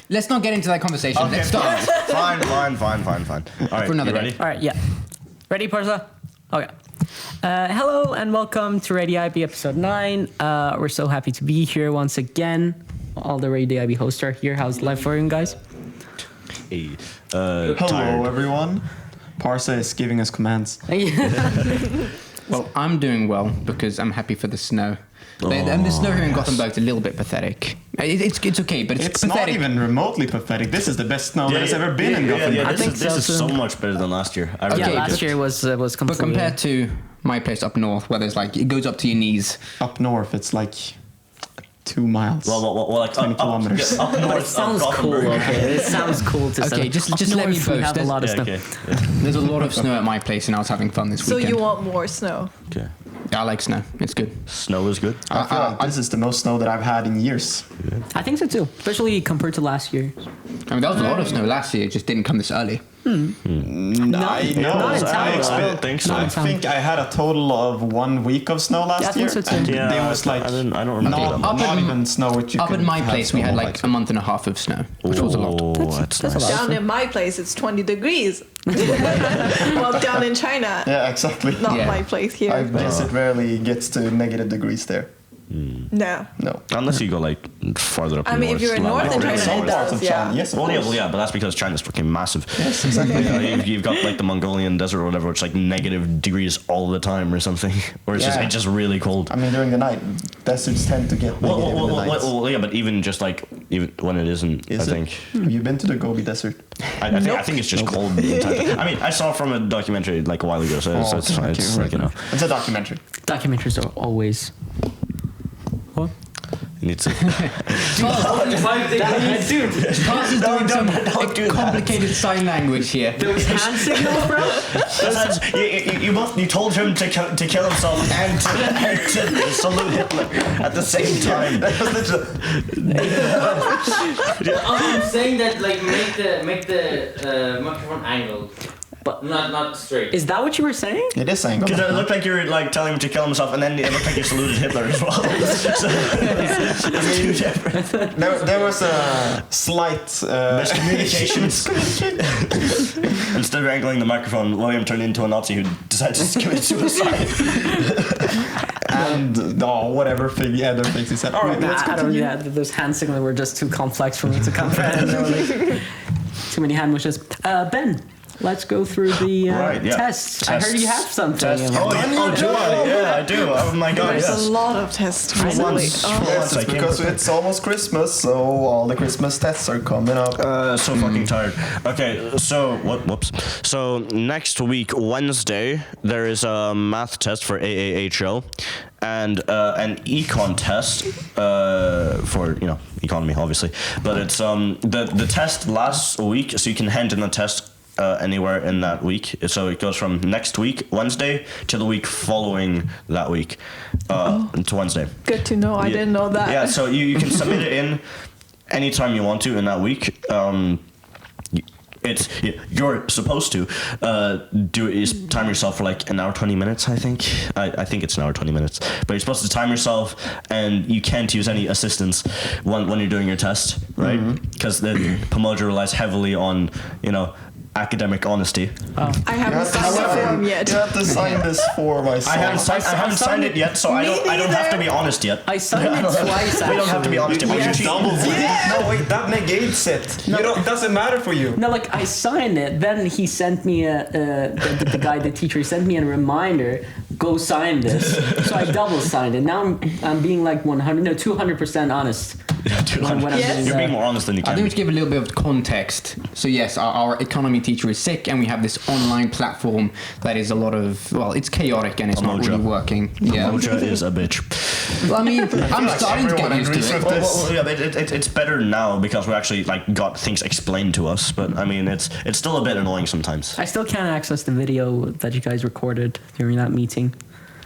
let's not get into that conversation. Okay, Let's start. Fine. All right, For another you ready? day. All right, yeah. Ready, Parsa? Okay. Hello and welcome to Radio IB episode 9. We're so happy to be here once again. All the Radio IB hosts are here. How's life for you guys? Hey, Hello, tired. everyone. Parsa is giving us commands. Well, I'm doing well because I'm happy for the snow. And the snow here in Gothenburg is a little bit pathetic. It's okay, but it's pathetic. Not even remotely pathetic. This is the best snow that has ever been in Gothenburg. Yeah, I this think is, this so, is too. so much better than last year. I Yeah, really last did. year was completely... But compared to my place up north, where there's like, it goes up to your knees. Up north, it's like 2 miles. Well, like 20 kilometers. Up But north it sounds of cool, Gothenburg. okay? It sounds cool to say. Okay, just Up let me north, we boast. have a lot of Yeah, snow. okay. There's a lot of snow at my place and I was having fun this So weekend. you want more snow? Okay. I like snow. It's good. Snow is good. I feel like this is the most snow that I've had in years. I think so too, especially compared to last year. I mean, there was a lot of snow last year. It just didn't come this early. I not in town, I don't think so. I think I had a total of 1 week of snow last Yeah, I year. think so too. And Yeah, there was like I don't remember not, that. Up not in- even snow which you Up could at my have place, we had snowball like fights a month and a half of snow, which was a lot. Oh, that's That's a nice. lot. Down in my place, it's 20 degrees. Well, down in China, Yeah, exactly. not Yeah. my place here. I guess it rarely gets to negative degrees there. No. No. Unless you go like farther up I mean, north. if you're in like- northern Really? China, Some it parts does, of yeah. China, yes, of Well, course. yeah, but that's because China's fucking massive. Yes, exactly. You've got like the Mongolian desert or whatever, which like negative degrees all the time or something, or it's Yeah. just really cold. I mean, during the night, deserts tend to get negative in the nights. Yeah, but even just like even when it isn't, Is I it? think Have you been to the Gobi Desert? I think it's just cold. The entire time. I mean, I saw from a documentary like a while ago, so it's thank it's you. like, you know, It's a documentary. Documentaries are always... What? you need to. Dude, Charles is doing some don't do that. complicated sign language here. Those hand signals, bro? You told him to kill himself and to salute Hitler at the same time. I'm saying that like make the microphone angled, but not straight. Is that what you were saying? It is saying. Because it looked like you were like telling him to kill himself, and then it looked like you saluted Hitler as well. So, it's two different There was a slight miscommunications. Instead of angling the microphone, William turned into a Nazi who decided to commit suicide. and whatever other things he said. All right, let's I don't. continue. Yeah, those hand signals were just too complex for me to comprehend. They were like, too many hand wishes. Ben, let's go through the Right, yeah. tests. I heard you have something. Tests. Oh, do I? Yeah, I do. Oh my god, There's yes. a lot of tests, For recently. once, Oh. for once I It's came because prepared. it's almost Christmas, so all the Christmas tests are coming up. So fucking tired. Okay, so whoops. So next week, Wednesday, there is a math test for AAHL and an econ test for economy, obviously. But it's the test lasts a week, so you can hand in the test anywhere in that week. So it goes from next week, Wednesday, to the week following that week, to Wednesday. Good to know. I Yeah. didn't know that. Yeah, so you can submit it in anytime you want to in that week. You're supposed to time yourself for like an hour 20 minutes. I think it's an hour 20 minutes. But you're supposed to time yourself, and you can't use any assistance when you're doing your test, right? Because the Pomoja relies heavily on academic honesty. I haven't signed the form yet. You have to sign this form. I I haven't signed it yet, so I don't have to be honest yet. I signed it twice. We don't have to be honest yet. We can cheat. No, wait, that negates it. It doesn't matter for you. No, like I signed it. Then he sent me the guy, the teacher, sent me a reminder. Go sign this. So I double signed it. Now I'm being like 200% honest. When I'm Yes. doing You're that. being more honest than you I can think we be. should give a little bit of context. So yes, our economy teacher is sick, and we have this online platform that is a lot of, well, it's chaotic and it's not Pomoja. really working. Yeah. Pomoja is a bitch. Well, I mean, I'm like starting to get everyone used agrees to it. with this. Well, yeah, but it's better now because we actually like got things explained to us. But I mean, it's still a bit annoying sometimes. I still can't access the video that you guys recorded during that meeting.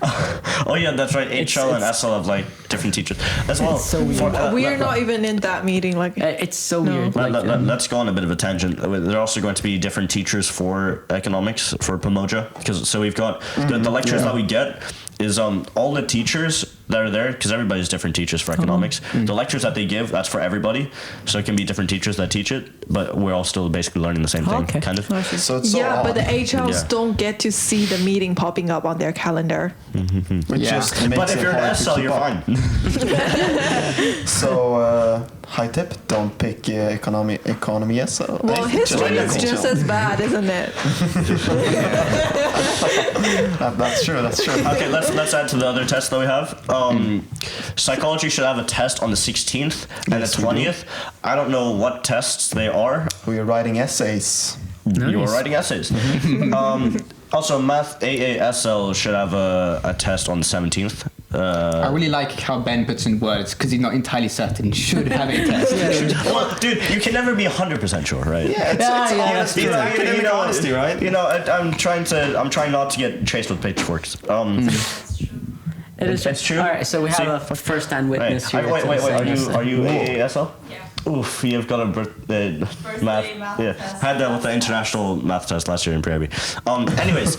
Oh yeah, that's right. HL and it's- SL have like different teachers as well. It's so weird. We are not even in that meeting. Like, It's so No. weird. Let's go on a bit of a tangent. There are also going to be different teachers for economics for Pamoja, because so we've got the lectures that we get is all the teachers that are there, because everybody's different teachers for economics. The lectures that they give, that's for everybody, so it can be different teachers that teach it, but we're all still basically learning the same thing, Okay. kind of. So it's so yeah, but odd. the HLs Yeah. don't get to see the meeting popping up on their calendar. Which Yeah. just makes But if it you're an hard to SL, keep you're up. fine. So high tip, don't pick economy SL. Well, history is HL. just as bad, isn't it? That's true. That's true. Okay, let's add to the other tests that we have. Psychology should have a test on the 16th and Yes, the we do. 20th. I don't know what tests they are. We are writing essays. You are writing essays. Also, math AASL should have a test on the 17th. I really like how Ben puts in words because he's not entirely certain. He should have a test. Well, dude, you can never be 100% sure, right? Yeah, it's honesty. You It's know, academic honesty, right? You know, I'm trying not to get chased with pitchforks. It is It's true. All right, so we have See? a first-hand Wait, witness here. wait. to Are saying you this. AASL? Yeah. Oof, you've got a math. Yeah, test. had that with the international math test last year in Prairie. Anyways,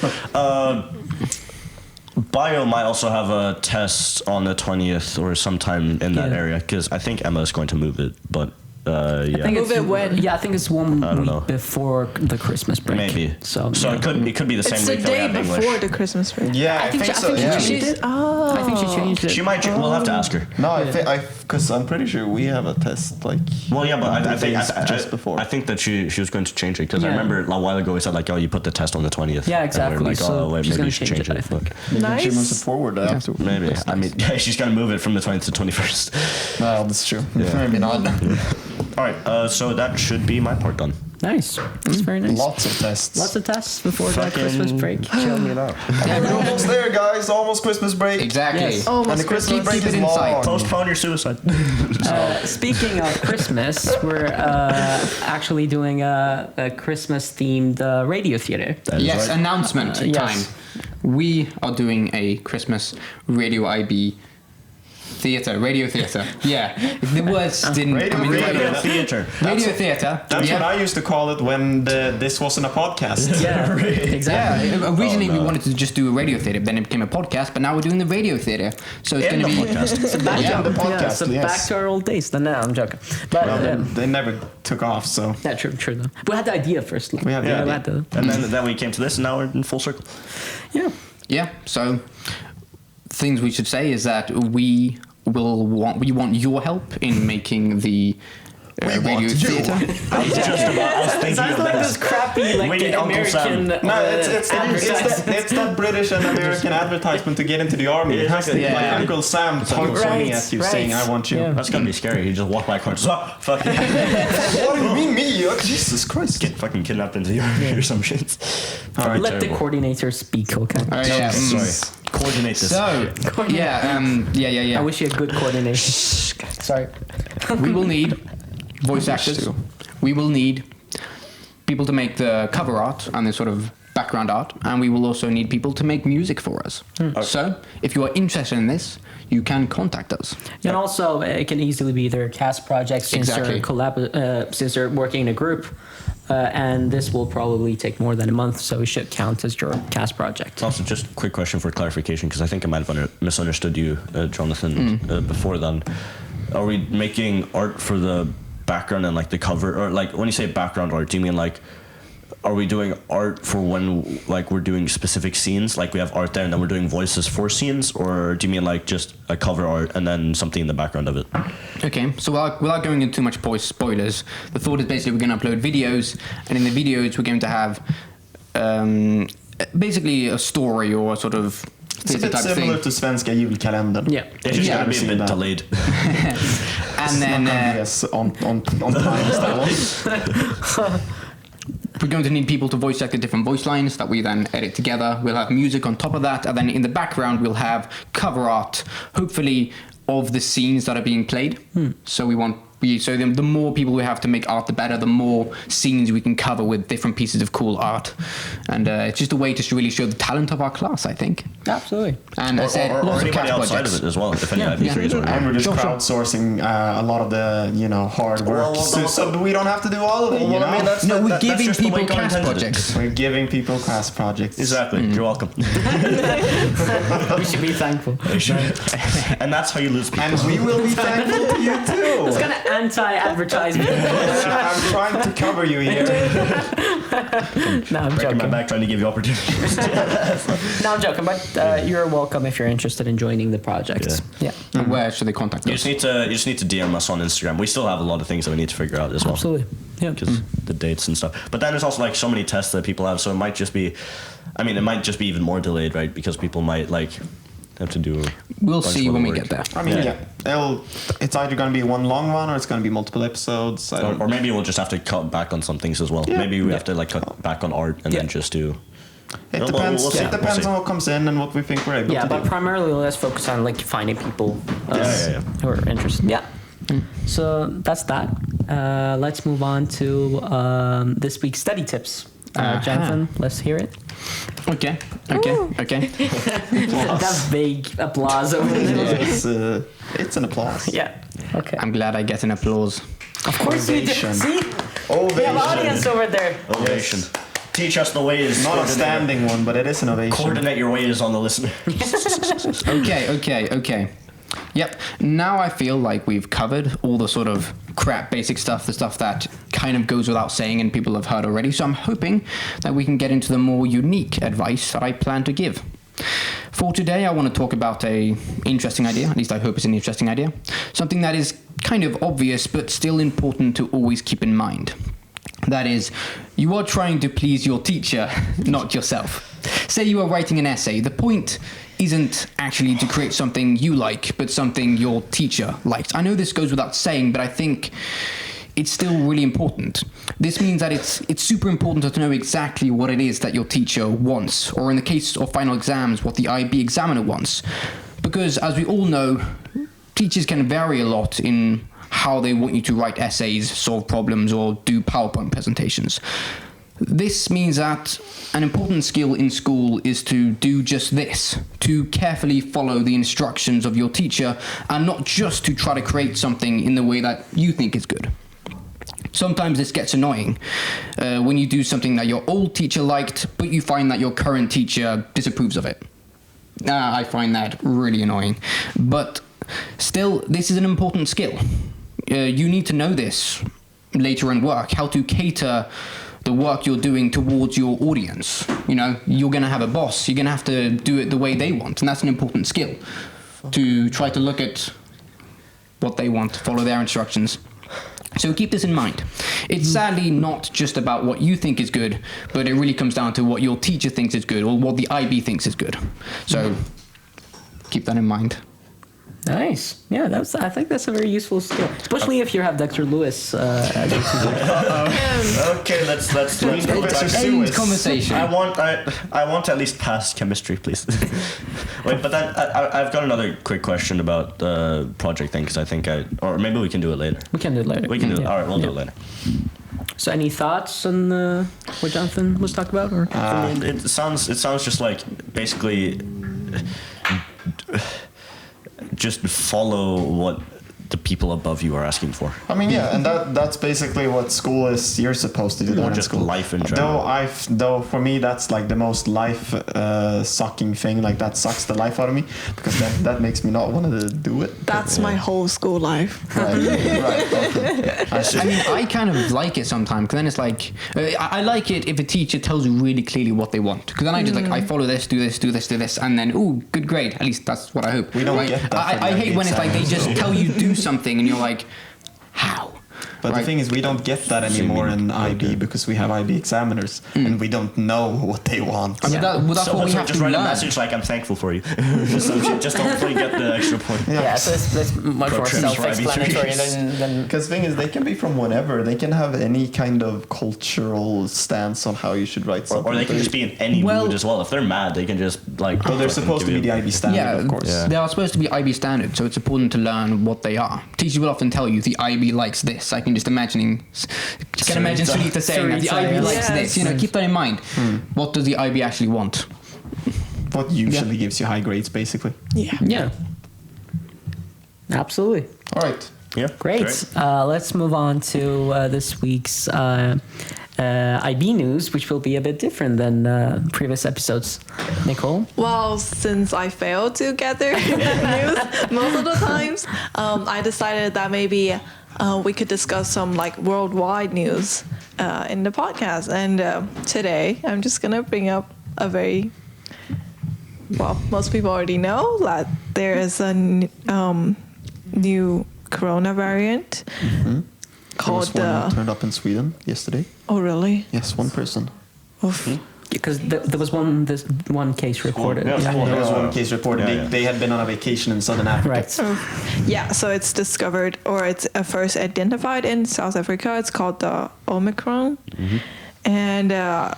bio might also have a test on the 20th or sometime in that Yeah. area, because I think Emma is going to move it, but I yeah. think Move it's, it when? Yeah, I think it's 1 I don't week know. before the Christmas break. Maybe. So it could be the same It's the week that we day have English. before the Christmas break. Yeah, I think so. Yeah. she changed it. Oh. I think she changed it. She might. We'll have to ask her. No, because I'm pretty sure we have a test like. Well, yeah, but I think just before. I think that she was going to change it, because I Yeah. remember a while ago we said like, oh, you put the test on the 20th. Yeah, And we were exactly. like, So oh, wait, she's maybe gonna you should change change it, I it. think. But She wants Nice. to forward after. maybe. I mean, yeah, she's gonna move it from the 20th to 21st. Well, that's true. Maybe not. All right. So that should be my part done. Nice. That's very nice. Lots of tests. Lots of tests before the Fucking Christmas break. Kill me now. We're almost there, guys. Almost Christmas break. Exactly. Yes. Almost And the Christmas Keep break it is in sight. long. Postpone your suicide. Speaking of Christmas, we're actually doing a Christmas-themed radio theater. That is Yes, right. announcement Yes. time. We are doing a Christmas Radio IB radio theatre. Yeah, the words didn't Radio come in theatre. right. Radio theater. Radio theatre. That's yeah. what I used to call it when this wasn't a podcast. Yeah, exactly. Yeah, originally Oh, no. we wanted to just do a radio theatre, then it became a podcast, but now we're doing the radio theatre. So it's In going to the be podcast. So back, Yeah, to, the podcast, so yes. back to our old days. Then now I'm joking. But Well, they never took off, so. yeah, true though. We had the idea first. We had the yeah, idea. we had the, And then we came to this, and now we're in full circle. yeah. Yeah. So things we should say is that we want your help in making the radio theatre. I was thinking Sounds like this crappy like We need Uncle American. Sam. No, it's that British and American advertisement to get into the army. It has to be Yeah. like Uncle Sam pointing Right, at you right. saying, "I want you." Yeah. That's gonna be scary. You just walk by a corner. Oh, fuck. What do you mean, me? Oh, Jesus Christ! Get fucking kidnapped into the army or some shit. All right, Let the terrible. coordinator speak, okay? All right, yeah. Sorry. Coordinate this. So yeah. I wish you had good coordination. Sorry. We will need voice actors. We will need people to make the cover art and the sort of background art, and we will also need people to make music for us. So, if you are interested in this, you can contact us. And also, it can easily be their cast project since Exactly. since they're working in a group. And this will probably take more than a month, so it should count as your cast project. Also, just a quick question for clarification, because I think I might have misunderstood you, Jonathan, before then. Are we making art for the background and like the cover, or like when you say background art, do you mean like, are we doing art for when like we're doing specific scenes, like we have art there and then we're doing voices for scenes, or do you mean like just a cover art and then something in the background of it? Okay, so without going into too much spoilers, the thought is basically we're going to upload videos, and in the videos we're going to have basically a story or a sort of It's a bit type similar thing. to Svenska julkalendern. Yeah. It's just Yeah, gonna be a I've bit seen that. delayed. And then Yes, on time as that was. we're going to need people to voice act the different voice lines that we then edit together. We'll have music on top of that, and then in the background we'll have cover art, hopefully of the scenes that are being played. So we want the more people we have to make art, the better. The more scenes we can cover with different pieces of cool art, and it's just a way to really show the talent of our class, I think. Absolutely. And I said or lots of anybody cast outside projects. of it as well. If any IP3s are And we're just Sure. crowdsourcing a lot of the hard work, Well, so we don't have to do all of it. Well, I mean, that's No, we're that's giving just the way people God cast intended it. projects. We're giving people class projects. Exactly. You're welcome. We should be thankful. And that's how you lose people. And we will be thankful to you too. It's kind of anti-advertisement. I'm trying to cover you here. No, I'm Breaking my joking. back trying to give you opportunities. No, I'm joking. But you're welcome if you're interested in joining the project. Yeah. And where should they contact You us? just need to DM us on Instagram. We still have a lot of things that we need to figure out as well. Absolutely. Yeah. Because the dates and stuff. But then there's also like so many tests that people have, so it might just be, it might just be even more delayed, right? Because people might like have to do. We'll bunch see of when we other get there. work. I mean, it's either going to be one long one or it's going to be multiple episodes. I don't Or maybe we'll just have to cut back on some things as well. Yeah. Maybe we have to like cut back on art and then just do. It Well, depends. we'll see. It depends We'll see. on what comes in and what we think we're able Yeah, to but do. primarily let's focus on like finding people Yeah. who are interested. Yeah. So that's that. Let's move on to this week's study tips. Jonathan, let's hear it. Okay. That vague applause over there. It's an applause. Yeah. Okay. I'm glad I get an applause. Of course you do. Ovation. See? We have audience over there. Ovation. Teach us the ways. Not a coordinate- standing one, but it is an ovation. Coordinate your ways on the listener. Okay. Yep. Now I feel like we've covered all the sort of crap basic stuff, the stuff that kind of goes without saying and people have heard already. So I'm hoping that we can get into the more unique advice that I plan to give. For today, I want to talk about a interesting idea. At least I hope it's an interesting idea. Something that is kind of obvious, but still important to always keep in mind. That is, you are trying to please your teacher, not yourself. Say you are writing an essay. The point isn't actually to create something you like, but something your teacher likes. I know this goes without saying, but I think it's still really important. This means that it's super important to know exactly what it is that your teacher wants, or in the case of final exams, what the IB examiner wants. Because as we all know, teachers can vary a lot in how they want you to write essays, solve problems, or do PowerPoint presentations. This means that an important skill in school is to do just this, to carefully follow the instructions of your teacher and not just to try to create something in the way that you think is good. Sometimes this gets annoying when you do something that your old teacher liked, but you find that your current teacher disapproves of it. I find that really annoying. But still, this is an important skill. You need to know this later in work, how to cater the work you're doing towards your audience. You know, you're going to have a boss. You're going to have to do it the way they want. And that's an important skill, to try to look at what they want, follow their instructions. So keep this in mind. It's sadly not just about what you think is good, but it really comes down to what your teacher thinks is good or what the IB thinks is good. So keep that in mind. Nice. Yeah, I think that's a very useful skill, especially if you have Dr. Lewis as your tutor. Okay, let's go back. End conversation. I want to at least pass chemistry, please. Wait, but then I've got another quick question about the project thing, because I think or maybe we can do it later. We can do it later. We can do it. Yeah. All right, we'll do Yeah. it later. So, any thoughts on what Jonathan was talking about? Or? It sounds just like basically just follow what the people above you are asking for. I mean, yeah, and that's basically what school is. You're supposed to do that Or in just school. life in general. Though for me that's like the most life sucking thing. Like that sucks the life out of me because that makes me not want to do it. That's my whole school life. Right. Okay. I mean, I kind of like it sometimes, because then it's like, I like it if a teacher tells you really clearly what they want. Because then I just I follow this, do this, and then, ooh, good grade. At least that's what I hope. We don't like, get that for I the hate when it's like they exams. just tell you do something and you're like, how? But the thing is, we don't get that anymore in IB because we have IB examiners and we don't know what they want. I mean, that's what we have just to write learn. a message like, I'm thankful for you. just hopefully get the extra point. Yeah, so it's much more trips for self-explanatory IB3s. than Because the thing is, they can be from whenever. They can have any kind of cultural stance on how you should write something. Or they can just be in any mood as well. If they're mad, they can just like. But they're supposed to be the IB standard, of course. They are supposed to be IB standard, so it's important to learn what they are. Teachers will often tell you the IB likes this. I can just imagine Sarita saying that the IB likes this. You know, keep that in mind. What does the IB actually want? What usually gives you high grades, basically. Yeah. Absolutely. All right. Yeah. Great. Let's move on to this week's IB news, which will be a bit different than previous episodes. Nicole? Well, since I failed to gather news most of the times, I decided that maybe we could discuss some like worldwide news in the podcast. And today, I'm just gonna bring up a very most people already know that there is a new corona variant called there was one turned up in Sweden yesterday. Oh, really? Yes, one person. Oof. Because there was one case reported. Yeah, There was one case reported. Yeah, yeah. They had been on a vacation in Southern Africa. Right. Yeah, so it's discovered, or it's first identified in South Africa. It's called the Omicron. And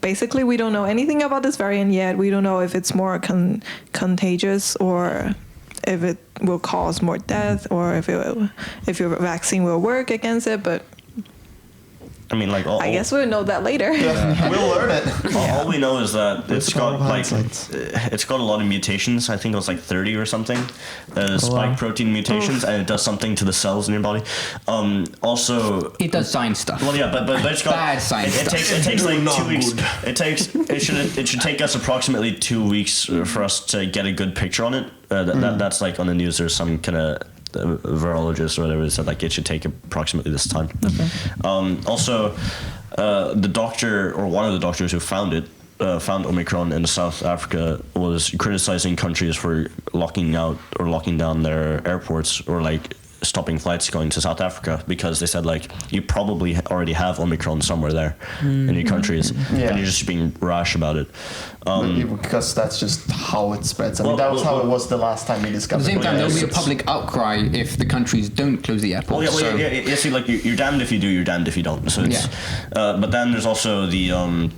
basically, we don't know anything about this variant yet. We don't know if it's more contagious or if it will cause more death or if your vaccine will work against it. But I mean, like, I guess we'll know that later. We'll learn it. all we know is that it's power got of like hindsight. it's got a lot of mutations. I think it was like 30 or something, spike protein mutations, and it does something to the cells in your body. Also, It does science stuff. well, yeah, but it's got Bad science It stuff. takes like Not 2 weeks. good. It should take us approximately 2 weeks for us to get a good picture on it. That's like on the news. There's some kind of virologist or whatever said like it should take approximately this time. Also, the doctor or one of the doctors who found it found Omicron in South Africa was criticizing countries for locking down their airports or like stopping flights going to South Africa because they said like you probably already have Omicron somewhere there in your countries and you're just being rash about it. Because that's just how it spreads. I mean, that was how it was the last time we At discovered the same it. time, there'll be a public outcry if the countries don't close the airport. Yeah, see, like you're damned if you do, you're damned if you don't. So it's, but then there's also the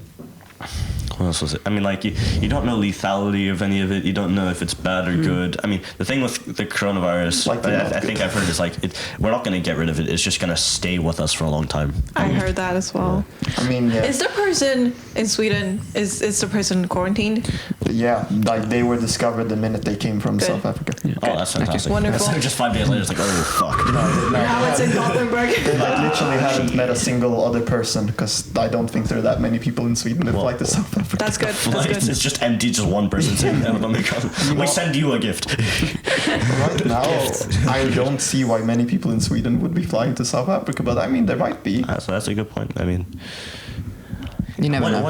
what else was it? I mean, like you don't know lethality of any of it. You don't know if it's bad or good. I mean, the thing with the coronavirus, Like I think I've heard is like we're not going to get rid of it. It's just going to stay with us for a long time. I heard that as well. I mean, Is the person in Sweden, is the person quarantined? like they were discovered the minute they came from Good. South Africa. Oh, that's fantastic. Wonderful. So just 5 days later, it's like, oh fuck. Now it's in Gothenburg. They literally haven't met a single other person because I don't think there are that many people in Sweden that fly to South Africa. That's good. That's Like, good. it's just empty, just one person saying that with Omicron. We send you a gift. Right now, I don't see why many people in Sweden would be flying to South Africa, but I mean, there might be. So that's a good point. I mean, You never know.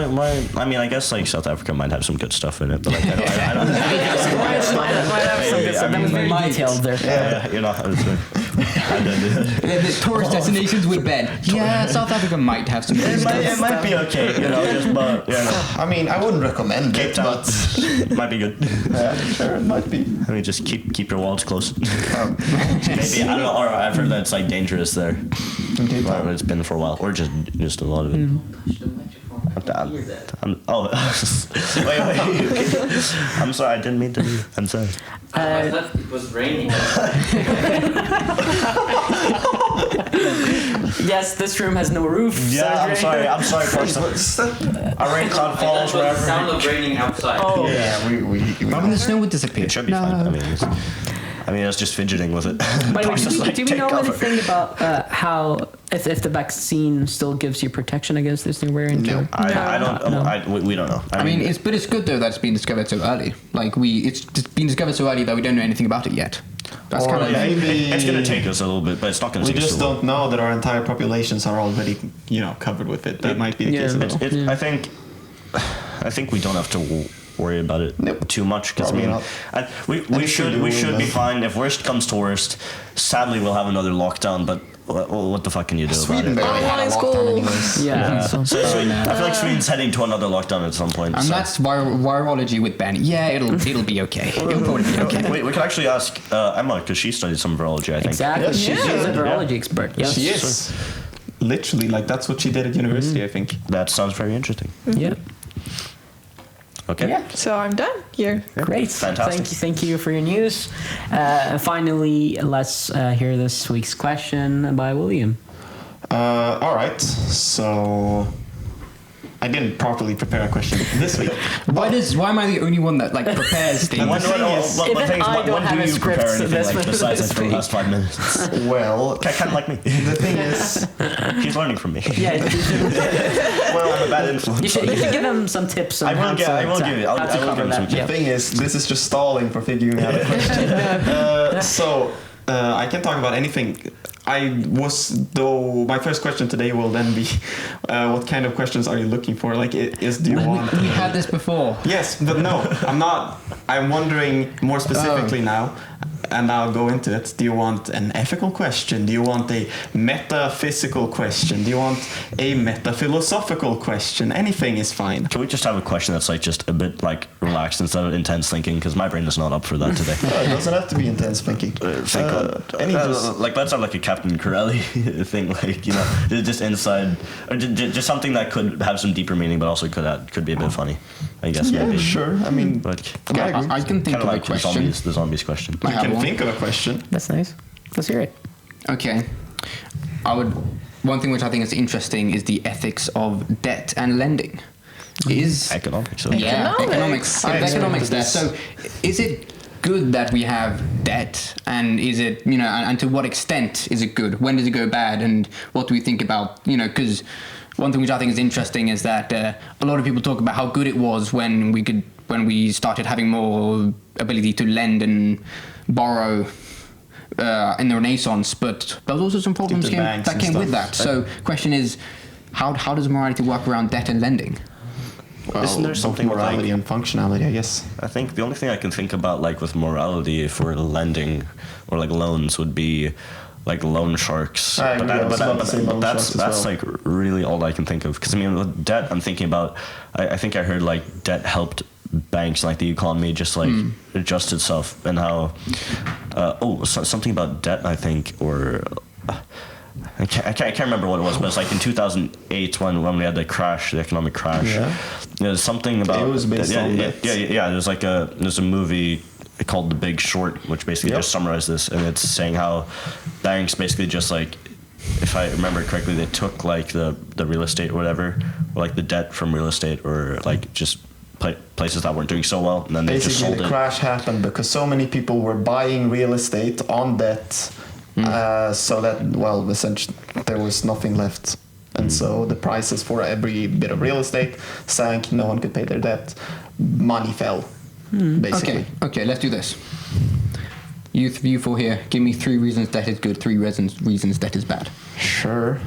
I mean, I guess like South Africa might have some good stuff in it, but like I don't Might have some good stuff. That was very detailed there. Yeah, you know. The tourist destinations with Ben. Yeah, South Africa might have some good stuff. It might be okay, you know, just, but yeah, no. I mean, I wouldn't recommend Cape it, Town but might be good. yeah, sure, it might be. I mean, just keep your wallets closed. Maybe I don't know, or I've heard that it's like dangerous there. Cape Town. It's been for a while, or just a lot of it. Oh, wait. I'm sorry, I didn't mean to. I'm sorry. I thought it was raining. Yes, this room has no roof. Yeah, I'm sorry, person. A rain cloud falls That was the wherever. sound of raining outside. Oh, Yeah, we I mean, the snow would disappear. It should be fine. I mean, it's just fidgeting with it. By the way, Just, like, do we take know cover. anything about how if the vaccine still gives you protection against this new variant? No. or- I don't. No. We don't know. I mean, it's good though that it's been discovered so early. Like it's been discovered so early that we don't know anything about it yet. That's Or kind of maybe- it's gonna take us a little bit, but it's not gonna We take us just too long. don't know that our entire populations are already, covered with it. That might be the case. Yeah. I think we don't have to worry about it Nope. too much because Probably not. we if we should do, be then- fine. If worst comes to worst, sadly we'll have another lockdown, but what the fuck can you do Sweden about it? barely had a Online lockdown school. anyways. Yeah. I feel like Sweden's heading to another lockdown at some point. And so. that's virology with Ben. Yeah, it'll be okay. It'll probably be okay. We could actually ask Emma because she studied some virology, I think. Exactly. Yes, She's a virology expert. Yes. She is. Literally, like that's what she did at university, I think. That sounds very interesting. Yeah. Okay. Yeah. So I'm done here. Great. Fantastic. Thank you for your news. Finally, let's hear this week's question by William. All right, so I didn't properly prepare a question this week. Why am I the only one that like prepares things? When do you prepare anything like besides like for the last 5 minutes? Well, Kind of like me. the thing is, He's learning from me. Yeah, Well, I'm a bad influence. you should give him some tips on I will how give- to, I will give it- I'll- how to I will cover give him that. some Yeah. the thing is, this is just stalling for figuring out a question. So I can talk about anything. My first question today will then be, what kind of questions are you looking for? Like, do you want? We had this before. Yes, but no, I'm not. I'm wondering more specifically now, and I'll go into it. Do you want an ethical question? Do you want a metaphysical question? Do you want a metaphilosophical question? Anything is fine. Can we just have a question that's like just a bit like relaxed instead of intense thinking? Because my brain is not up for that today. It doesn't have to be intense thinking. Like let's have like a Captain Corelli thing, like just inside, or just something that could have some deeper meaning, but also could be a bit funny. I guess Yeah, maybe. sure. I mean, Like I can think kind of of a like question. the zombies question. I you have can one. think of a question. That's nice. Let's hear it. Okay. One thing which I think is interesting is the ethics of debt and lending. Is Economics. So. yeah, economics. I Economics there. expected So, is it good that we have debt, and is it and to what extent is it good? When does it go bad, and what do we think about because one thing which I think is interesting is that a lot of people talk about how good it was when we started having more ability to lend and borrow in the Renaissance, but there was also some problems the banks that and came with stuff. that. So, question is, how does morality work around debt and lending? Well, Isn't there both something with, morality and functionality? I guess. I think the only thing I can think about like with morality for lending or like loans would be like loan sharks. I agree. I was about to say loan that's sharks as well. like really all I can think of. Because I mean, with debt, I'm thinking about. I think I heard like debt helped banks, like the economy, just like adjust itself, and how. Something about debt. I think or. I can't remember what it was, but it's like in 2008 when we had the crash, the economic crash. Yeah. There's something about It was based on yeah, that. yeah. There's a movie called The Big Short, which basically just summarized this, and it's saying how banks basically just like, if I remember correctly, they took like the real estate or whatever, or like the debt from real estate, or like just places that weren't doing so well, and then they just Basically, sold the it. crash happened because so many people were buying real estate on debt, so that essentially there was nothing left, and so the prices for every bit of real estate sank. No one could pay their debt. Money fell, basically. Okay, let's do this. You four here, give me 3 reasons debt is good, 3 reasons debt is bad. Sure.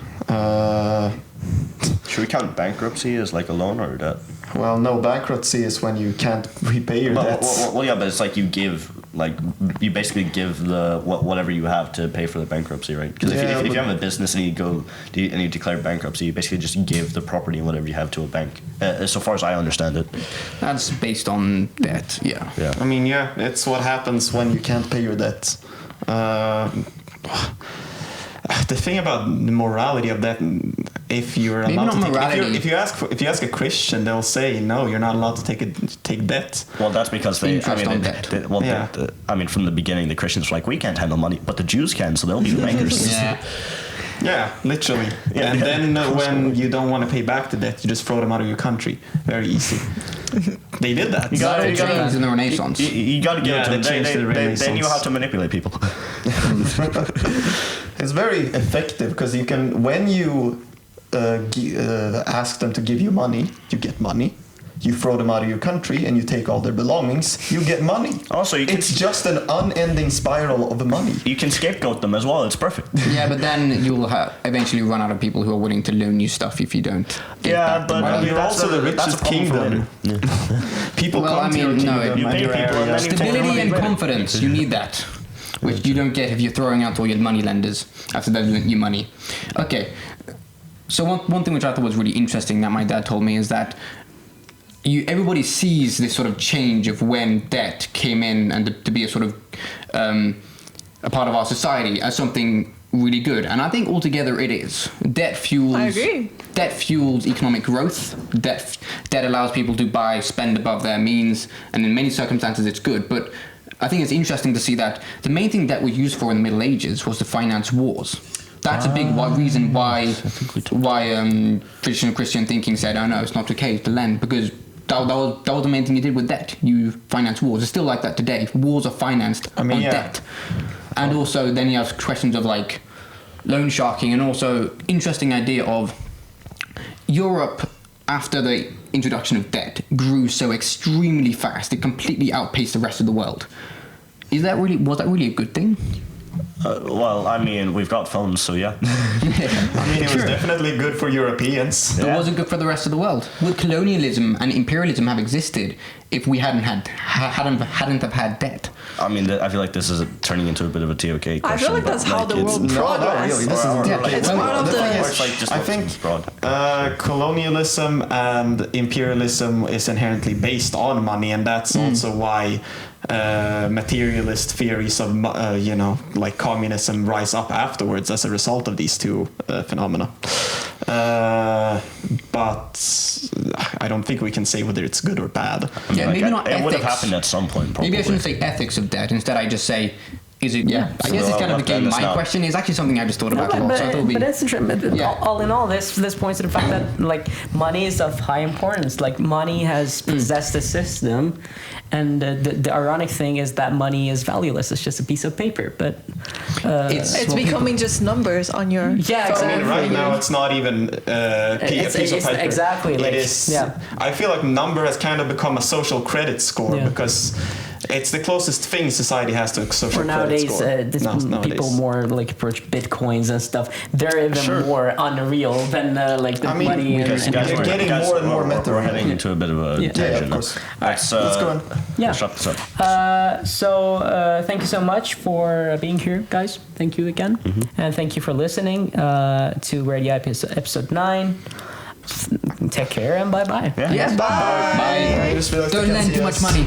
Should we count bankruptcy as like a loan or a debt? Well, no, bankruptcy is when you can't repay your debts. Well, yeah, but it's like you basically give the whatever you have to pay for the bankruptcy, right? Because if you have a business and you declare bankruptcy, you basically just give the property and whatever you have to a bank. So far as I understand it. That's based on debt, yeah. Yeah. I mean, yeah, it's what happens when you can't pay your debt. The thing about the morality of that, if you're Maybe allowed not to morality. if you ask a Christian, they'll say no, you're not allowed to take debt. Well, that's because Interest on debt. I mean, from the beginning, the Christians were like, we can't handle money, but the Jews can, so they'll be the bankers. Yeah. Yeah, literally. Yeah. And then when you don't want to pay back the debt, you just throw them out of your country. Very easy. They did that. You gotta- It changed in the Renaissance. You got to give it to they them. changed the They Renaissance. knew how to manipulate people. It's very effective because you can, when you ask them to give you money, you get money. You throw them out of your country and you take all their belongings, you get money. Also, you can- it's just an unending spiral of money. You can scapegoat them as well. It's perfect. Yeah, but then you'll eventually run out of people who are willing to loan you stuff if you don't. give Yeah, back the but money. You're also the that's a richest problem for kingdom. People Well, come I to your mean, no, kingdom you and pay your people and area. then you take Stability money and back. confidence, you need that. which you don't get if you're throwing out all your money lenders after they've lent you money. Okay, so one thing which I thought was really interesting that my dad told me is that everybody sees this sort of change of when debt came in and to be a sort of a part of our society as something really good, and I think altogether it is. Debt fuels. I agree. Debt fuels economic growth. Debt allows people to spend above their means, and in many circumstances it's good. But I think it's interesting to see that the main thing debt was used for in the Middle Ages was to finance wars. That's a big reason why traditional Christian thinking said, "Oh no, it's not okay to lend," because that was the main thing you did with debt. You finance wars. It's still like that today. Wars are financed on debt. And also then you have questions of like loan sharking, and also interesting idea of Europe after the introduction of debt grew so extremely fast. It completely outpaced the rest of the world. Was that really a good thing? Well, I mean, we've got phones, so yeah. I mean, it was definitely good for Europeans. But was it good for the rest of the world? Would colonialism and imperialism have existed if we hadn't have had debt? I mean, I feel like this is turning into a bit of a TOK question. I feel like that's how the world progressed. This is It's part of the... I think colonialism and imperialism is inherently based on money, and that's also why materialist theories of like communism rise up afterwards as a result of these two phenomena. But I don't think we can say whether it's good or bad. Yeah, maybe not ethics. It would have happened at some point, probably. Maybe I shouldn't say ethics of debt. Instead, I just say, is it? Yeah, I guess it's kind of became my question. It's actually something I just thought about a lot. But it's interesting. All in all, this points to the fact that like money is of high importance. Like money has possessed the system, and the ironic thing is that money is valueless. It's just a piece of paper. But it's becoming just numbers on your phone. Exactly. I mean, right now it's not even a piece of paper. Exactly. It is. Yeah. I feel like number has kind of become a social credit score because it's the closest thing society has to a social credit score. People more like approach bitcoins and stuff. They're even more unreal than like the money. Because you're getting more and more meta. We're heading into a bit of a tangent. Yeah, of course. Let's go on. Let's wrap this up. So thank you so much for being here, guys. Thank you again, and thank you for listening to Radio IP episode 9. Take care and bye bye. Bye. I just feel like Don't lend too much money.